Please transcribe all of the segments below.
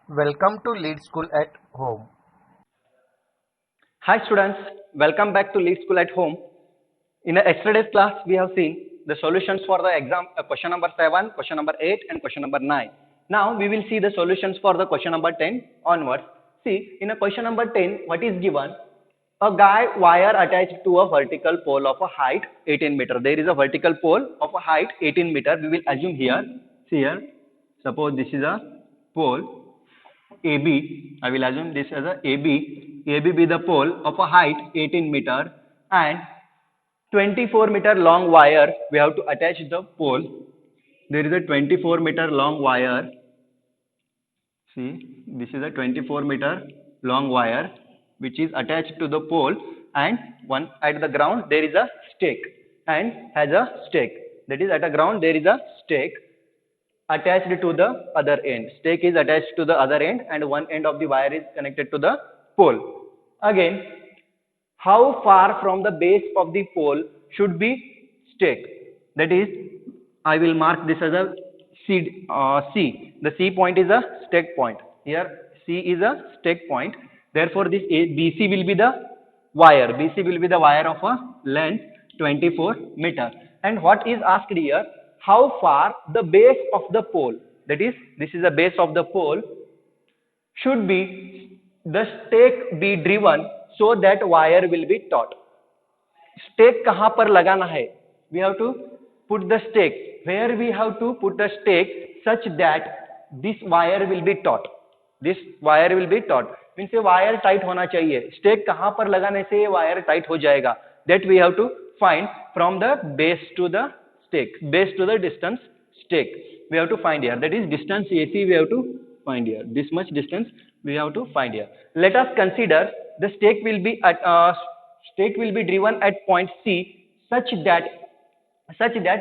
Welcome to Lead School at Home. Hi students, welcome back to Lead School at Home. In yesterday's class, we have seen the solutions for the exam question number 7, question number 8 and question number 9. Now we will see the solutions for the question number 10 onwards. See, in a question number 10, what is given? A guy wire attached to a vertical pole of a height 18 meter. There is a vertical pole of a height 18 meter. We will assume here, see here, suppose this is a pole AB, I will assume this as a AB. AB be the pole of a height 18 meter and 24-meter long wire. We have to attach the pole. There is a 24-meter long wire. See, this is a 24-meter long wire which is attached to the pole, and one at the ground there is a stake and has a stake. That is, at the ground there is a stake attached to the other end. Stake is attached to the other end and one end of the wire is connected to the pole. Again, how far from the base of the pole should be stake? That is, I will mark this as a C. The C point is a stake point. Here C is a stake point. Therefore, this BC will be the wire. BC will be the wire of a length 24 meter. And what is asked here? How far the base of the pole, that is, this is the base of the pole, should be the stake be driven so that wire will be taut. Stake कहाँ पर लगाना है? We have to put the stake. Where we have to put the stake such that this wire will be taut. This wire will be taut. Means ये wire tight होना चाहिए. Stake कहाँ पर लगाने से ये wire tight हो जाएगा? That we have to find from the base to the stake. Base to the distance stake. We have to find here. That is distance AC we have to find here. This much distance we have to find here. Let us consider the stake will be at stake will be driven at point C such that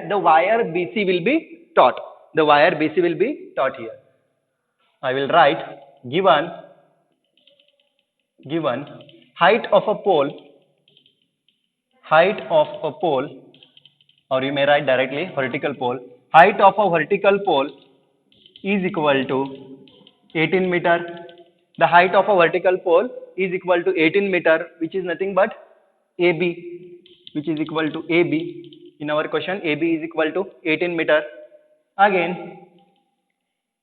the wire BC will be taut. The wire BC will be taut here. I will write given height of a pole, or you may write directly vertical pole. Height of a vertical pole is equal to 18 meter. The height of a vertical pole is equal to 18 meter, which is nothing but AB, which is equal to AB. In our question, AB is equal to 18 meter. Again,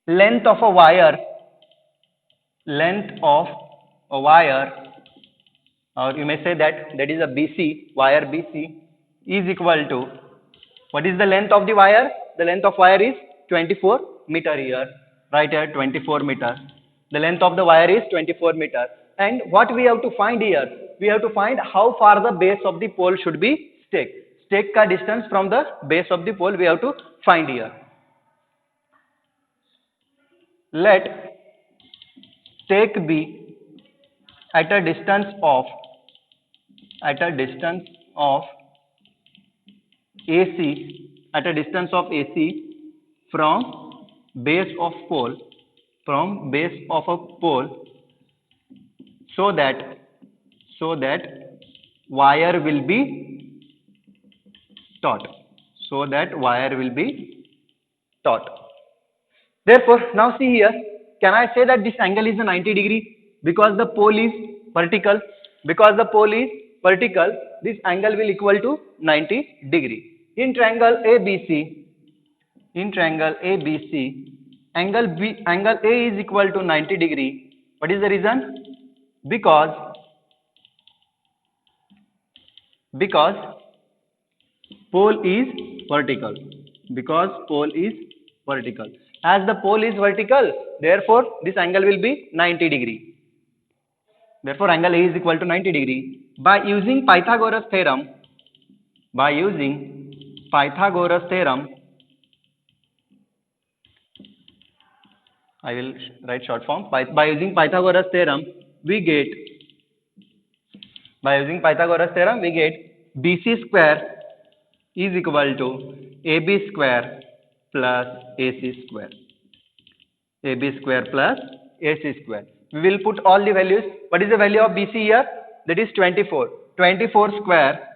length of a wire, or you may say that is a BC, wire BC is equal to, what is the length of the wire? The length of wire is 24 meter here. Right here 24 meter. The length of the wire is 24 meter. And what we have to find here? We have to find how far the base of the pole should be stake. Stake ka distance from the base of the pole we have to find here. Let stake be at a distance of AC from base of a pole so that wire will be taut. Therefore, now see here, can I say that this angle is a 90 degree? Because the pole is vertical. This angle will equal to 90 degree. In triangle ABC, angle A is equal to 90 degree. What is the reason? Because pole is vertical. As the pole is vertical, therefore this angle will be 90 degree. Therefore angle A is equal to 90 degree. By using Pythagoras theorem, I will write short form. By using Pythagoras theorem, we get BC square is equal to AB square plus AC square. We will put all the values. What is the value of BC here? That is 24. 24 square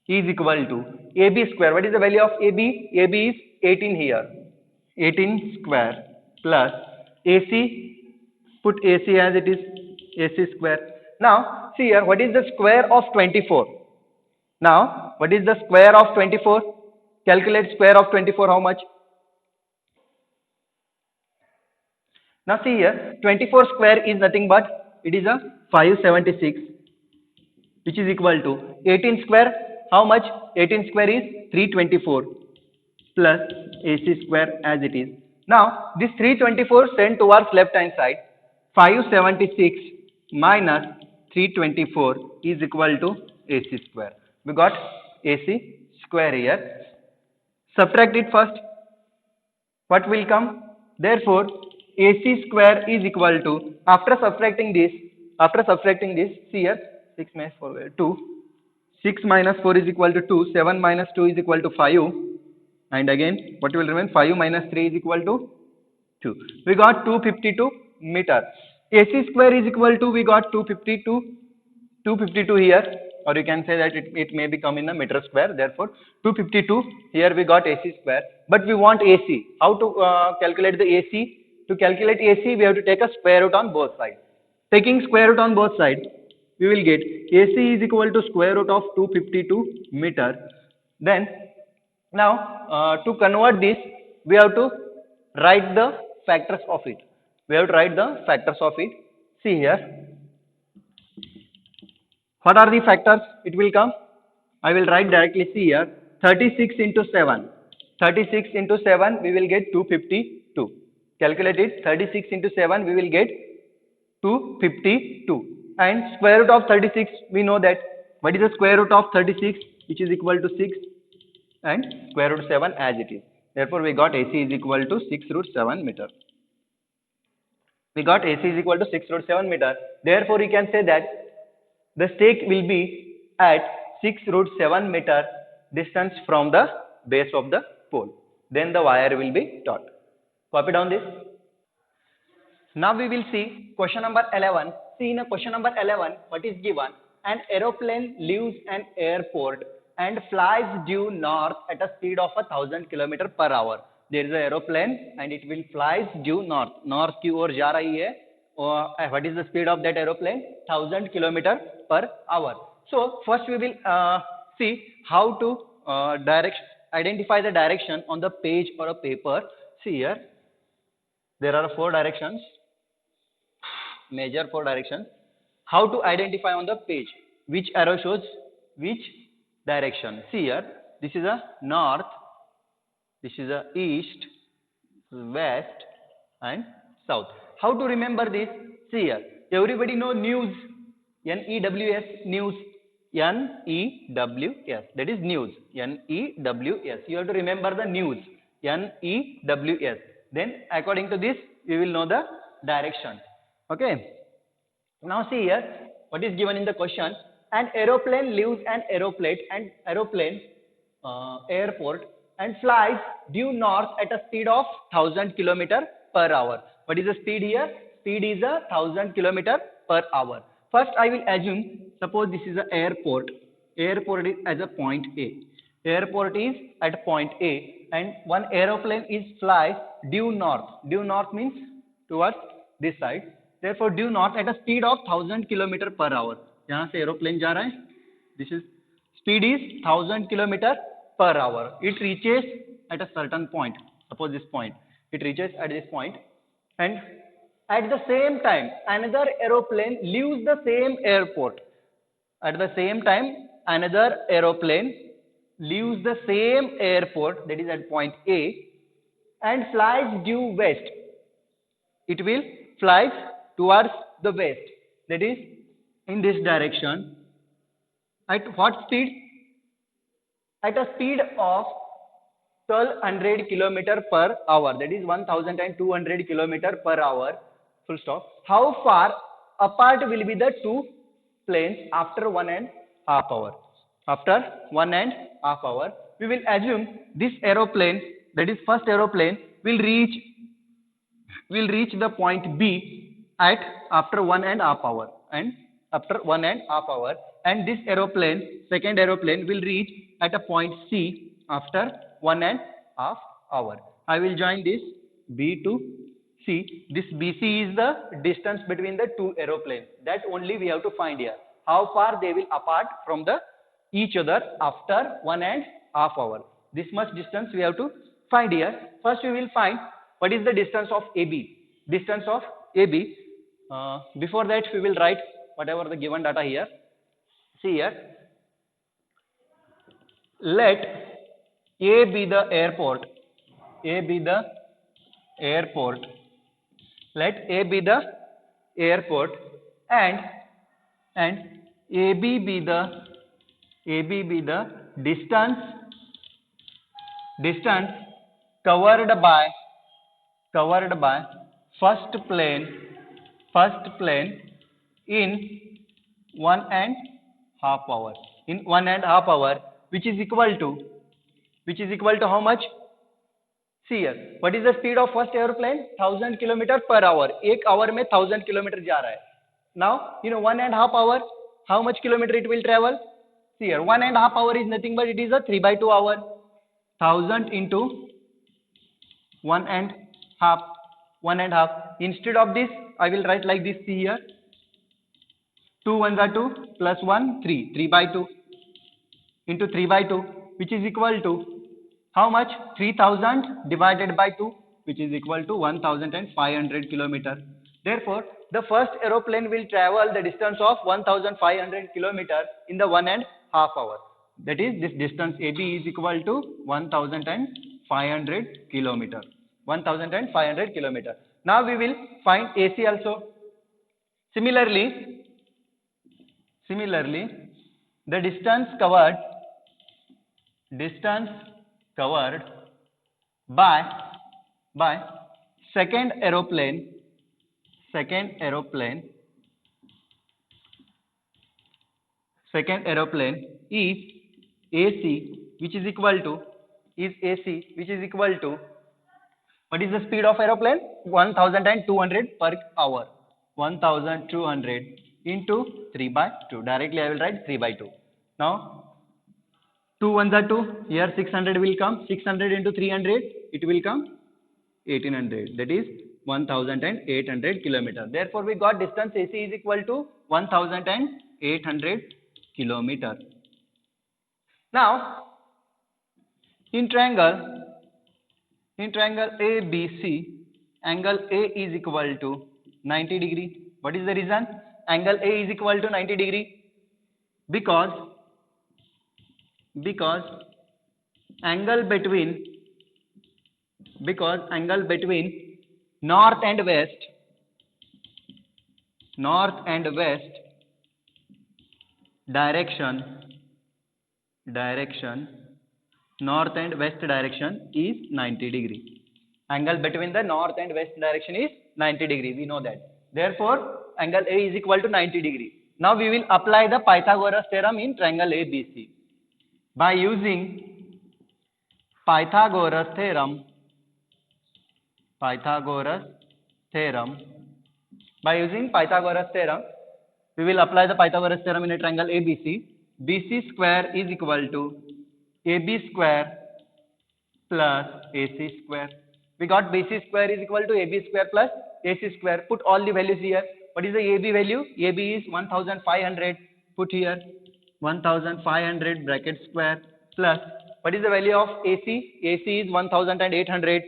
is equal to AB square. What is the value of AB? AB is 18 here. 18 square plus AC Put AC as it is, AC square. Now see here, what is the square of 24? Now what is the square of 24? Calculate square of 24, how much? Now see here, 24 square is nothing but it is a 576, which is equal to 18 square. How much? 18 square is 324 plus AC square as it is. Now this 324 sent towards left hand side. 576 minus 324 is equal to AC square. We got AC square here. Subtract it first. What will come? Therefore, AC square is equal to, after subtracting this, see here, 6 minus 4, 2. 6 minus 4 is equal to 2, 7 minus 2 is equal to 5, and again, what will remain? 5 minus 3 is equal to 2. We got 252 meter. AC square is equal to, we got 252 here, or you can say that it may become in a meter square. Therefore 252, here we got AC square, but we want AC. How to calculate the AC? To calculate AC, we have to take a square root on both sides. Taking square root on both sides, we will get AC is equal to square root of 252 meter. Then now to convert this, we have to write the factors of it. See here, what are the factors? It will come. I will write directly. See here, 36 into 7. 36 into 7, we will get 252. Calculate it. 36 into 7, we will get 252. And square root of 36, we know that. What is the square root of 36? Which is equal to 6. And square root 7 as it is. Therefore, we got AC is equal to 6 root 7 meter. We got AC is equal to 6 root 7 meter. Therefore, we can say that the stake will be at 6 root 7 meter distance from the base of the pole. Then the wire will be taut. Copy down this. Now we will see question number 11. See in a question number 11, what is given? An aeroplane leaves an airport and flies due north at a speed of 1000 km per hour. There is an aeroplane and it will flies due north. North की ओर जा रही है. What is the speed of that aeroplane? 1000 km per hour. So first we will see how to identify the direction on the page or a paper. See here, there are 4 directions, major 4 directions. How to identify on the page? Which arrow shows which direction? See here, this is a north, this is a east, west and south. How to remember this? See here, everybody know news, N-E-W-S, news, N-E-W-S, that is news, N-E-W-S. You have to remember the news, N-E-W-S. Then according to this, we will know the direction. Okay. Now see here, what is given in the question? An aeroplane leaves an airport and flies due north at a speed of 1000 km per hour. What is the speed here? Speed is 1000 km per hour. First I will assume, suppose this is an airport. Airport is at a point A. Airport is at point A and one aeroplane is fly due north. Due north means towards this side. Therefore due north at a speed of 1000 km per hour. यहाँ से aeroplane जा रहा है. This is speed is 1000 km per hour. It reaches at a certain point. Suppose this point. It reaches at this point, and at the same time another aeroplane leaves the same airport. At the same time another aeroplane leaves the same airport, that is at point A, and flies due west. It will flies towards the west, that is in this direction. At what speed? At a speed of 1200 km per hour, that is 1200 km per hour, full stop. How far apart will be the two planes after 1.5 hours? After 1.5 hours, we will assume this aeroplane, that is first aeroplane, will reach the point B at after 1.5 hours, and after 1.5 hours, and this aeroplane, second aeroplane, will reach at a point C after 1.5 hours. I will join this B to See, this BC is the distance between the two aeroplanes. That only we have to find here. How far they will apart from the each other after 1.5 hours. This much distance we have to find here. First we will find what is the distance of AB. Distance of AB. Before that we will write whatever the given data here. See here. Let A be the airport. A be the airport. Let A be the airport and AB be the distance covered by first plane in 1.5 hour. In 1.5 hour, which is equal to how much? See here, what is the speed of first aeroplane? 1000 km per hour. एक hour में 1000 km जा रहा है. Now, 1.5 hour, how much kilometer it will travel? See here, 1.5 hour is nothing but it is a 3/2 hour. 1000 into 1.5. Instead of this, I will write like this. See here, 2 1s are 2 plus 1 3. 3/2 into 3/2, which is equal to how much? 3000 divided by 2, which is equal to 1500 km. Therefore, the first aeroplane will travel the distance of 1500 km in the 1.5 hour. That is, this distance AB is equal to 1500 km. 1500 km. Now we will find AC also. Similarly, the distance covered by second aeroplane is AC, which is equal to what is the speed of aeroplane? 1200 per hour. 1200 into 3/2. Directly I will write 3/2. Now 2 1s are 2. Here 600 will come. 600 into 300, it will come 1800. That is 1800 km. Therefore, we got distance AC is equal to 1800 km. Now, in triangle ABC, angle A is equal to 90 degree. What is the reason? Angle A is equal to 90 degree because angle between north and west direction north and west direction is 90 degree. Angle between the north and west direction is 90 degree. We know that. Therefore, angle A is equal to 90 degree. Now we will apply the Pythagoras theorem in triangle ABC. By using Pythagoras theorem, we will apply the Pythagoras theorem in a triangle ABC. BC square is equal to AB square plus AC square. We got BC square is equal to AB square plus AC square. Put all the values here. What is the AB value? AB is 1500. Put here 1500 bracket square plus what is the value of AC? AC is 1800.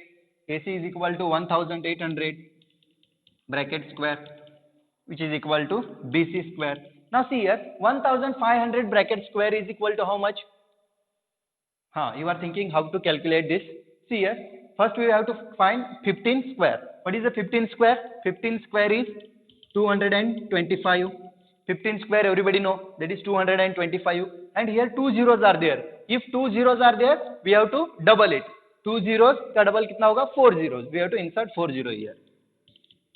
AC is equal to 1800 bracket square, which is equal to BC square. Now see here, 1500 bracket square is equal to how much? You are thinking how to calculate this. See here, first we have to find 15 square. What is the 15 square? 15 square is 225. 15 square everybody know, that is 225. And here 2 zeros are there. If 2 zeros are there, we have to double it. 2 zeros का double कितना होगा? 4 zeros. We have to insert 4 zero here.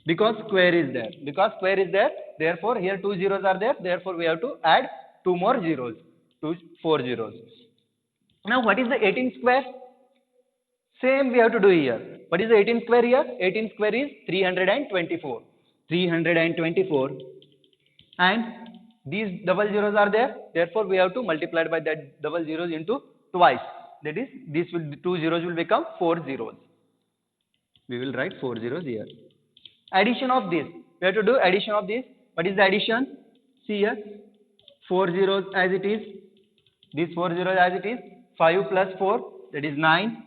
Because square is there. Therefore here 2 zeros are there. Therefore we have to add 2 more zeros. 4 zeros. Now what is the 18 square? Same we have to do here. What is the 18 square here? 18 square is 324. 324. And these double zeros are there. Therefore we have to multiply by that double zeros into twice. That is, 2 zeros will become 4 zeros. We will write 4 zeros here. Addition of this. We have to do addition of this. What is the addition? See here. 4 zeros as it is. These 4 zeros as it is. 5 plus 4, that is 9.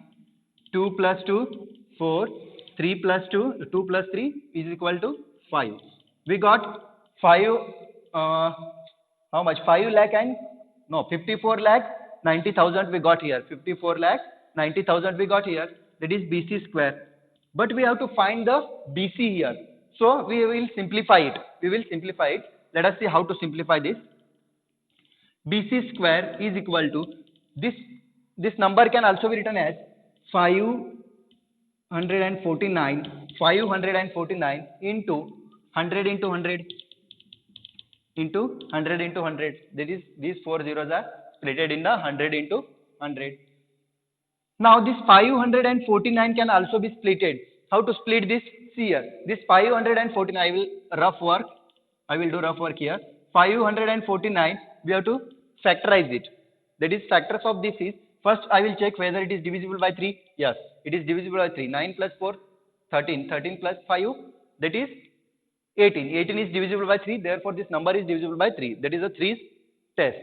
2 plus 2, 4. 3 plus 2, 2 plus 3 is equal to 5. We got 5, how much? 5 lakh and, no, 54 lakh 90,000 we got here. 54 lakh 90,000 we got here. That is BC square. But we have to find the BC here. So we will simplify it. Let us see how to simplify this. BC square is equal to this number can also be written as 549 into 100 into 100 into 100 into 100. That is, these 4 zeros are splitted in the 100 into 100. Now this 549 can also be splitted. How to split this? See here. This 549, I will do rough work here. 549, we have to factorize it. That is, factors of this is, first I will check whether it is divisible by 3. Yes, it is divisible by 3. 9 plus 4, 13. 13 plus 5, that is 18. 18 is divisible by 3. Therefore, this number is divisible by 3. That is a 3's test.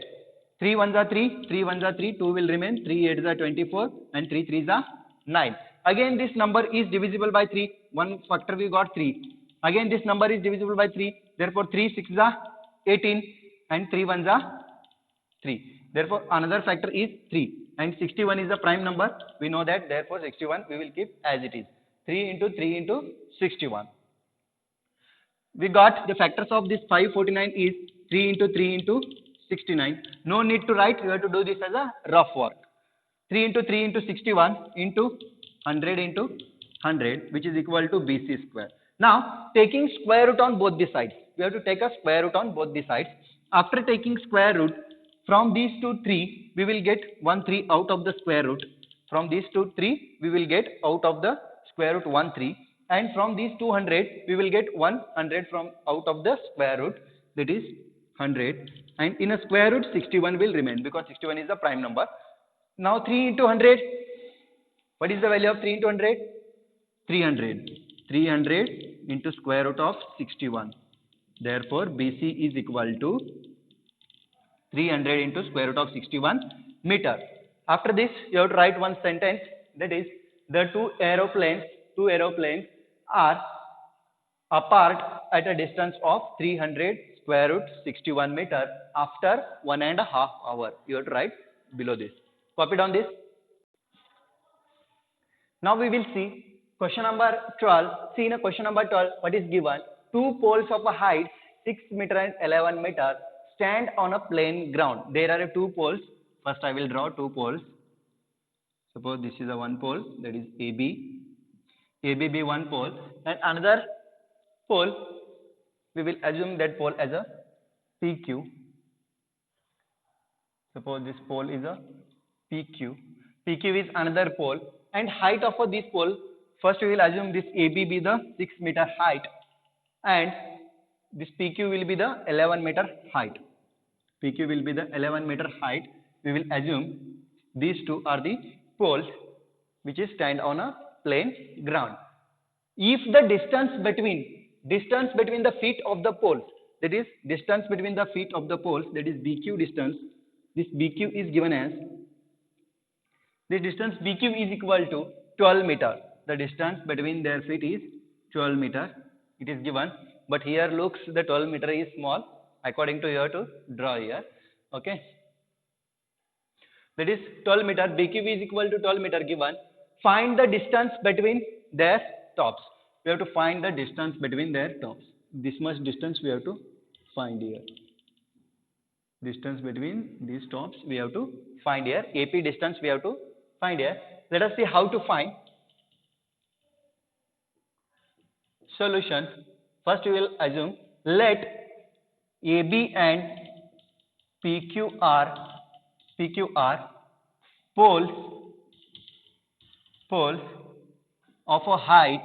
3 ones are 3. 3 ones are 3. 2 will remain. 3 8s are 24. And 3 3s are 9. Again, this number is divisible by 3. One factor we got 3. Again, this number is divisible by 3. Therefore, 3 6s are 18. And 3 1s are 3. Therefore, another factor is 3. And 61 is a prime number. We know that. Therefore, 61 we will keep as it is. 3 into 3 into 61. We got the factors of this 549 is 3 into 3 into 69. No need to write. We have to do this as a rough work. 3 into 3 into 61 into 100 into 100, which is equal to BC square. Now, taking square root on both the sides. We have to take a square root on both the sides. After taking square root, from these two 3, we will get 1 3 out of the square root. From these two 3, we will get out of the square root 1 3. And from these 200, we will get 100 from out of the square root. That is 100. And in a square root, 61 will remain because 61 is the prime number. Now 3 into 100. What is the value of 3 into 100? 300. 300 into square root of 61. Therefore, BC is equal to 300 into square root of 61 meter. After this, you have to write one sentence. That is, the two aeroplanes are apart at a distance of 300 square root 61 meter after 1.5 hours. You have to write below this. Copy down this. Now we will see question number 12. See, in a question number 12, what is given? Two poles of a height 6 meter and 11 meter stand on a plain ground. There are two poles. First, I will draw two poles. Suppose this is a one pole, that is AB. AB be one pole, and another pole, we will assume that pole as a PQ. Suppose this pole is a PQ. PQ is another pole, and height of this pole, first we will assume this AB be the 6 meter height, and this PQ will be the 11 meter height. PQ will be the 11 meter height. We will assume these two are the poles which is stand on a plain ground. If the distance between the feet of the poles, that is distance between the feet of the poles, that is BQ distance, this BQ is given as, this distance BQ is equal to 12 meter. The distance between their feet is 12 meter. It is given, but here looks the 12 meter is small. According to you have to draw here. Okay. That is 12 meter. BQ is equal to 12 meter given. Find the distance between their tops. We have to find the distance between their tops. This much distance we have to find here. Distance between these tops we have to find here. AP distance we have to find here. Let us see how to find. Solution. First we will assume, let AB and PQ are poles of a height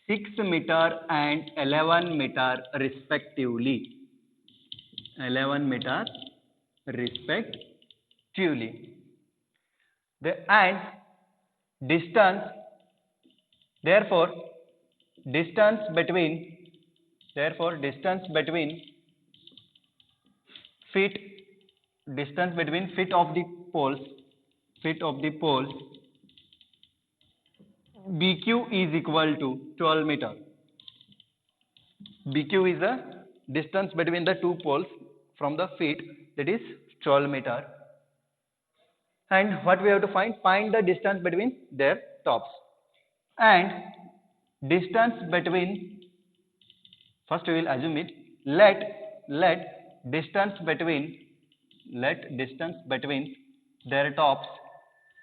6 meter and 11 meter respectively. 11 meter respectively. And distance, therefore distance between feet, distance between feet of the poles, BQ is equal to 12 meter. BQ is the distance between the two poles from the feet, that is 12 meter. And what we have to find? Find the distance between their tops. And distance between, first we will assume it, let distance between their tops,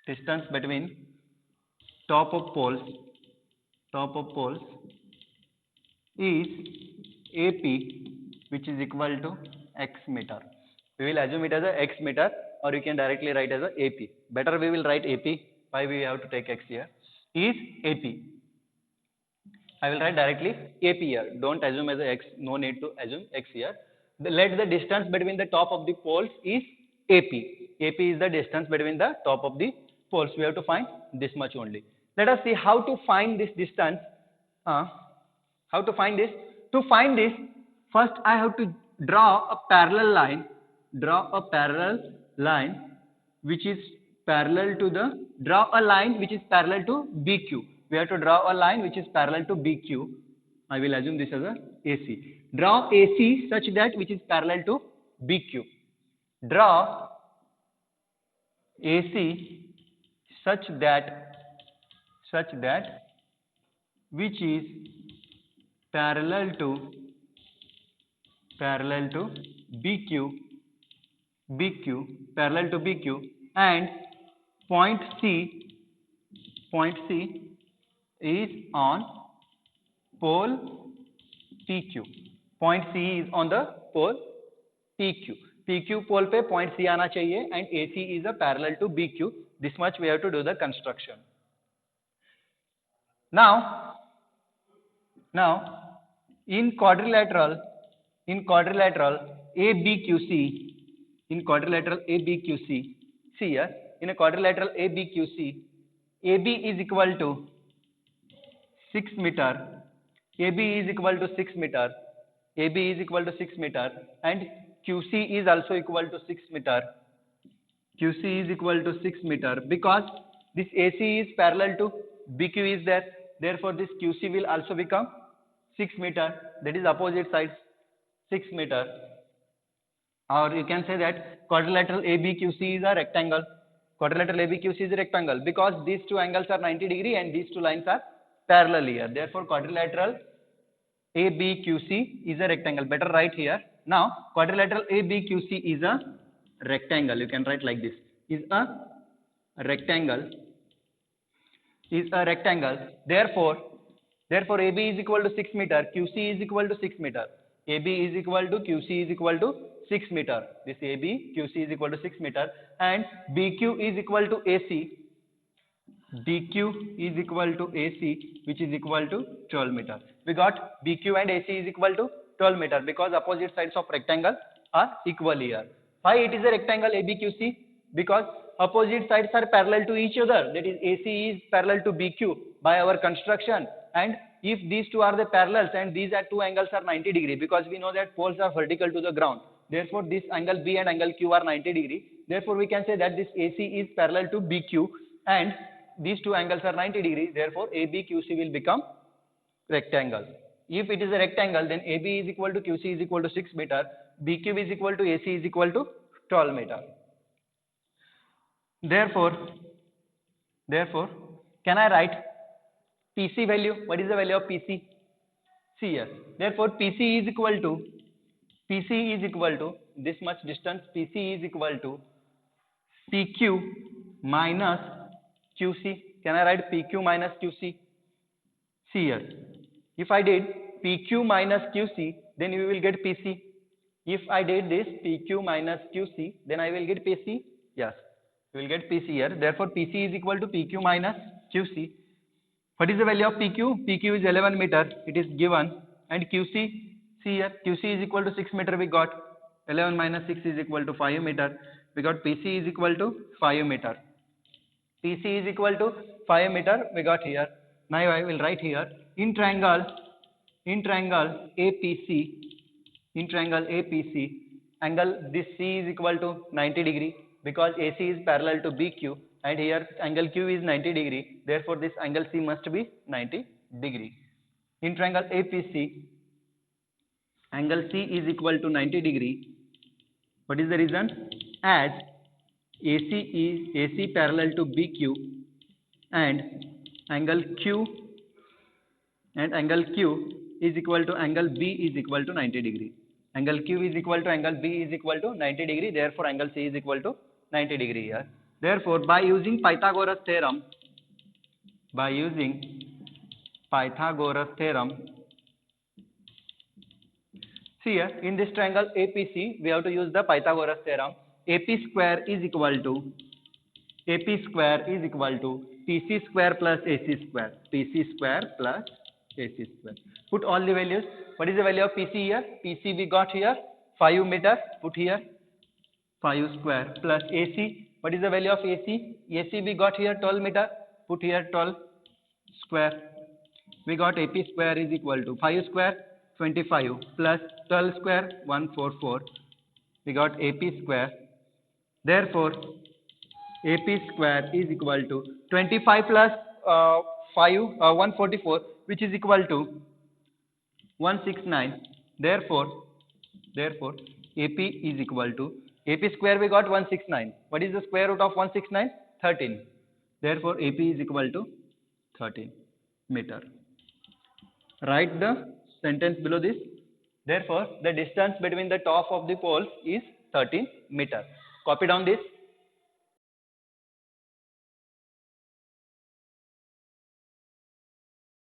distance between top of poles is AP, which is equal to x meter. We will assume it as a x meter, or you can directly write as a AP. Better we will write AP. Why we have to take x here? Is AP. I will write directly AP here. Don't assume as a x. No need to assume x here. Let the distance between the top of the poles is AP. AP is the distance between the top of the poles. We have to find this much only. Let us see how to find this distance. How to find this? To find this, first I have to draw a parallel line. Which is parallel to the, draw a line which is parallel to BQ. We have to draw a line which is parallel to BQ. I will assume this as a AC. Draw AC such that which is parallel to BQ. Draw AC such that which is parallel to BQ, parallel to BQ, and point C is on pole PQ. Point C is on the pole PQ. PQ pole पे point C आना चाहिए, and AC is a parallel to BQ. This much we have to do the construction. Now in quadrilateral ABQC, see here, in a quadrilateral ABQC, AB is equal to 6 meter, and QC is also equal to 6 meter, because this AC is parallel to BQ is there, therefore this QC will also become 6 meter, that is opposite sides 6 meter. Or you can say that quadrilateral ABQC is a rectangle. Because these two angles are 90 degree and these two lines are parallel here. Therefore, quadrilateral ABQC is a rectangle. Better write here. Now, quadrilateral ABQC is a rectangle. You can write like this. Is a rectangle. Therefore, AB is equal to 6 meter. QC is equal to 6 meter. AB is equal to QC is equal to 6 meter. This AB, QC is equal to 6 meter, and BQ is equal to AC. BQ is equal to AC, which is equal to 12 meter. We got BQ and AC is equal to 12 meter because opposite sides of rectangle are equal here. Why it is a rectangle ABQC? Because opposite sides are parallel to each other. That is, AC is parallel to BQ by our construction. And if these two are the parallels and these are two angles are 90 degree, because we know that poles are vertical to the ground. Therefore, this angle B and angle Q are 90 degree. Therefore, we can say that this AC is parallel to BQ and these two angles are 90 degree. Therefore, ABQC will become rectangle. If it is a rectangle, then AB is equal to QC is equal to 6 meter, BQ is equal to AC is equal to 12 meter. Therefore, can I write PC value? What is the value of PC? See here. Therefore, PC is equal to this much distance. PC is equal to PQ minus QC. Can I write PQ minus QC? See here. If I did PQ minus QC, then we will get PC. If I did this PQ minus QC, then I will get PC. Yes, we will get PC here. Therefore, PC is equal to PQ minus QC. What is the value of PQ? PQ is 11 meter. It is given. And QC, see here, QC is equal to 6 meter. We got 11 minus 6 is equal to 5 meter. We got PC is equal to 5 meter. PC is equal to 5 meter we got here. Now I will write here in triangle APC, in triangle APC, angle this C is equal to 90 degree because AC is parallel to BQ and here angle Q is 90 degree. Therefore, this angle C must be 90 degree. In triangle APC, angle C is equal to 90 degree. What is the reason? As AC parallel to BQ and angle Q is equal to angle B is equal to 90 degree. Angle Q is equal to angle B is equal to 90 degree. Therefore, angle C is equal to 90 degree here. Therefore, by using Pythagoras theorem, see here in this triangle APC, we have to use the Pythagoras theorem. AP square is equal to PC square plus AC square. PC square plus AC square. Put all the values. What is the value of PC here? PC we got here 5 meter. Put here 5 square plus AC. What is the value of AC? AC we got here 12 meter. Put here 12 square. We got AP square is equal to 5 square 25 plus 12 square 144. We got AP square. Therefore, AP square is equal to 25 plus 144, which is equal to 169. Therefore, AP is equal to AP square we got 169. What is the square root of 169? 13. Therefore, AP is equal to 13 meter. Write the sentence below this. Therefore, the distance between the top of the poles is 13 meter. Copy down this.